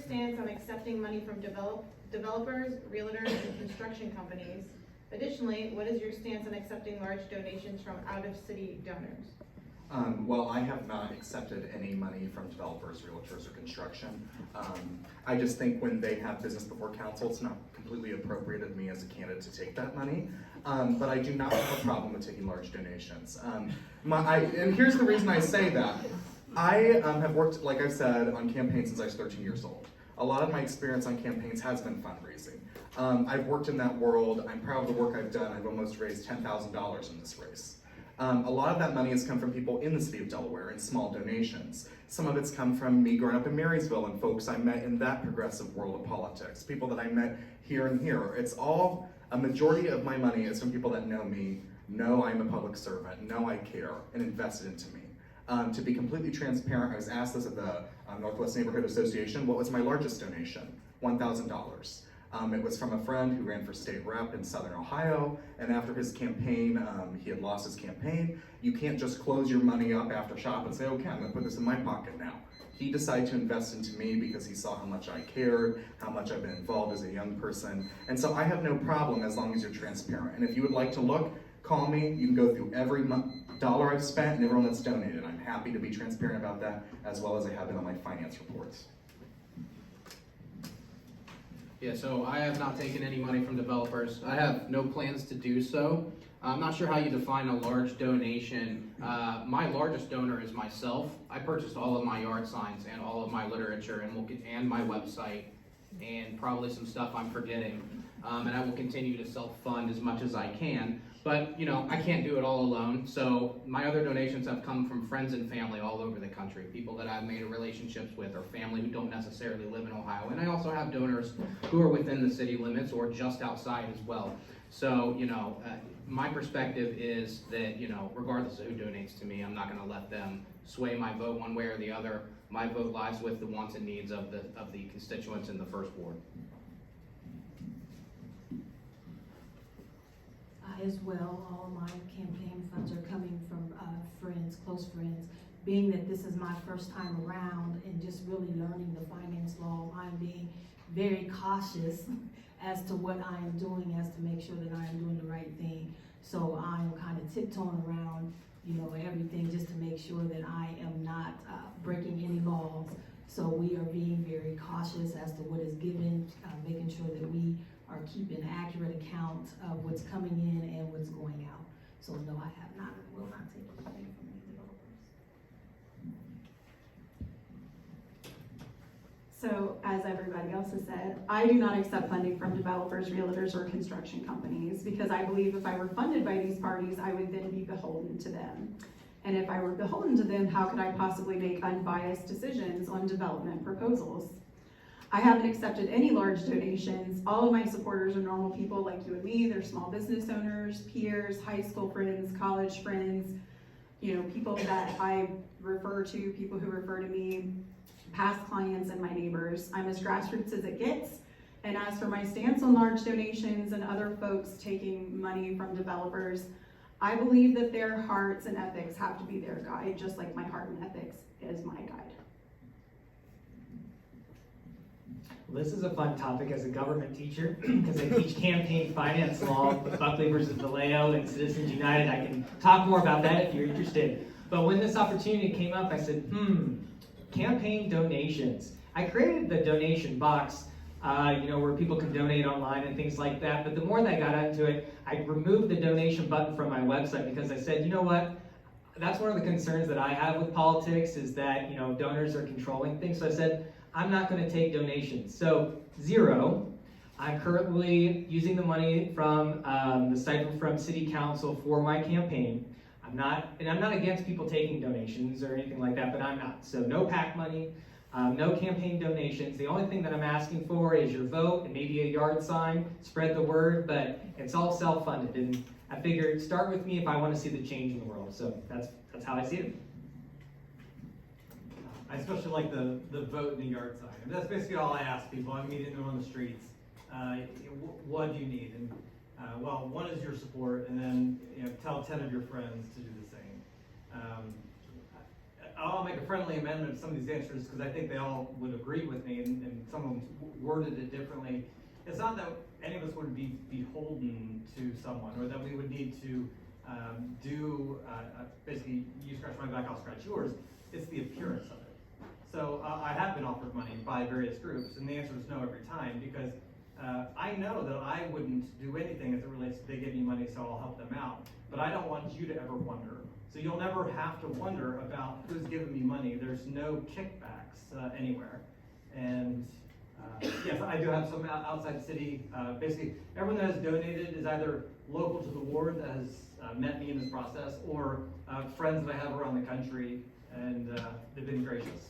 stance on accepting money from developers, realtors, and construction companies? Additionally, what is your stance on accepting large donations from out-of-city donors? Well, I have not accepted any money from developers, realtors, or construction. I just think when they have business before council, it's not completely appropriate of me as a candidate to take that money. But I do not have a problem with taking large donations. And here's the reason I say that. I have worked, like I said, on campaigns since I was 13 years old. A lot of my experience on campaigns has been fundraising. I've worked in that world. I'm proud of the work I've done. I've almost raised $10,000 in this race. A lot of that money has come from people in the city of Delaware in small donations. Some of it's come from me growing up in Marysville and folks I met in that progressive world of politics, people that I met here and here. It's all, a majority of my money is from people that know me, know I'm a public servant, know I care, and invested into me. To be completely transparent, I was asked this at the Northwest Neighborhood Association, what was my largest donation? $1,000. It was from a friend who ran for state rep in Southern Ohio, and after his campaign, he had lost his campaign. You can't just close your money up after shop and say, okay, I'm gonna put this in my pocket now. He decided to invest into me because he saw how much I cared, how much I've been involved as a young person. And so I have no problem as long as you're transparent. And if you would like to look, call me. You can go through every dollar I've spent and everyone that's donated. I'm happy to be transparent about that, as well as I have been on my finance reports. Yeah, so I have not taken any money from developers. I have no plans to do so. I'm not sure how you define a large donation. My largest donor is myself. I purchased all of my yard signs and all of my literature and my website and probably some stuff I'm forgetting. And I will continue to self-fund as much as I can. But, you know, I can't do it all alone. So my other donations have come from friends and family all over the country, people that I've made relationships with or family who don't necessarily live in Ohio. And I also have donors who are within the city limits or just outside as well. So, you know, my perspective is that, you know, regardless of who donates to me, I'm not going to let them sway my vote one way or the other. My vote lies with the wants and needs of the constituents in the first ward. As well, all of my campaign funds are coming from friends, close friends. Being that this is my first time around and just really learning the finance law, I'm being very cautious as to what I am doing, as to make sure that I am doing the right thing. So I'm kind of tiptoeing around, you know, everything just to make sure that I am not breaking any laws. So we are being very cautious as to what is given, making sure that we are keeping accurate account of what's coming in and what's going out. So no, I have not, will not take anything from any developers. So as everybody else has said, I do not accept funding from developers, realtors, or construction companies because I believe if I were funded by these parties, I would then be beholden to them. And if I were beholden to them, how could I possibly make unbiased decisions on development proposals? I haven't accepted any large donations. All of my supporters are normal people like you and me. They're small business owners, peers, high school friends, college friends, you know, people that I refer to, people who refer to me, past clients and my neighbors. I'm as grassroots as it gets. And as for my stance on large donations and other folks taking money from developers, I believe that their hearts and ethics have to be their guide, just like my heart and ethics is my guide. This is a fun topic as a government teacher because I teach campaign finance law with Buckley versus Vallejo and Citizens United. I can talk more about that if you're interested. But when this opportunity came up, I said, campaign donations. I created the donation box, you know, where people can donate online and things like that. But the more that I got into it, I removed the donation button from my website because I said, you know what? That's one of the concerns that I have with politics is that, you know, donors are controlling things. So I said, I'm not going to take donations. So 0. I'm currently using the money from the stipend from City Council for my campaign. I'm not against people taking donations or anything like that, but I'm not. So no PAC money, no campaign donations. The only thing that I'm asking for is your vote and maybe a yard sign, spread the word, but it's all self-funded. And I figured start with me if I want to see the change in the world. So that's how I see it. I especially like the vote in the yard sign. I mean, that's basically all I ask people. I'm meeting them on the streets. What do you need? And well, one is your support, and then tell 10 of your friends to do the same. I'll make a friendly amendment to some of these answers because I think they all would agree with me, and some of them worded it differently. It's not that any of us would be beholden to someone, or that we would need to basically, you scratch my back, I'll scratch yours. It's the appearance of it. So I have been offered money by various groups, and the answer is no every time, because I know that I wouldn't do anything as it relates to they give me money, so I'll help them out. But I don't want you to ever wonder. So you'll never have to wonder about who's giving me money. There's no kickbacks anywhere. And yes, I do have some outside city. Basically, everyone that has donated is either local to the ward that has met me in this process, or friends that I have around the country, and they've been gracious.